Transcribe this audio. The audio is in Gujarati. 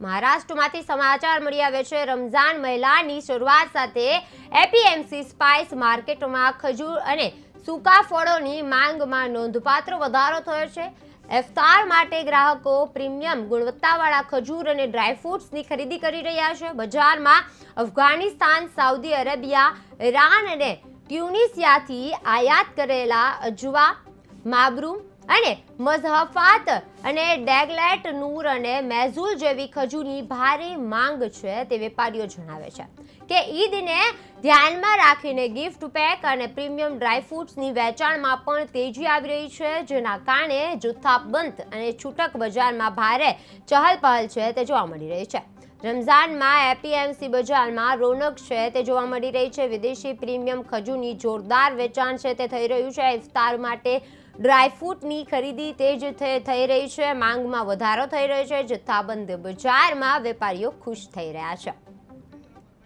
મહારાષ્ટ્રમાંથી સમાચાર મળી આવે છે। રમઝાન મહિનાની શરૂઆત સાથે એપીએમસી સ્પાઇસ માર્કેટમાં ખજૂર અને સૂકા ફળોની માંગમાં નોંધપાત્ર વધારો થયો છે। ઇફતાર માટે ગ્રાહકો પ્રીમિયમ ગુણવત્તાવાળા ખજૂર અને ડ્રાયફ્રૂટ્સની ખરીદી કરી રહ્યા છે। બજારમાં અફઘાનિસ્તાન, સાઉદી અરેબિયા, ઈરાન અને ટ્યુનિશિયાથી આયાત કરેલા અજવા, માબરૂમ અને મઝહફાત અને ડેગલેટ નૂર અને મેઝુલ જેવી ખજૂરની ભારે માંગ છે તે વેપારીઓ જણાવે છે કે ઈદને ધ્યાનમાં રાખીને ગિફ્ટ પેક અને પ્રીમિયમ ડ્રાયફ્રૂટ્સની વેચાણમાં પણ તેજી આવી રહી છે, જેના કારણે જથ્થાબંધ અને છૂટક બજારમાં ભારે ચહલપહલ છે તે જોવા મળી રહી છે। રમઝાનમાં એપીએમસી બજારમાં રોનક છે તે જોવા મળી રહી છે। વિદેશી પ્રીમિયમ ખજૂરની જોરદાર વેચાણ છે તે થઈ રહ્યું છે। ઇફતાર માટે ડ્રાયફ્રૂટની ખરીદી તેજ થઈ રહી છે। માંગમાં વધારો થઈ રહ્યો છે। જથ્થાબંધ બજારમાં વેપારીઓ ખુશ થઈ રહ્યા છે।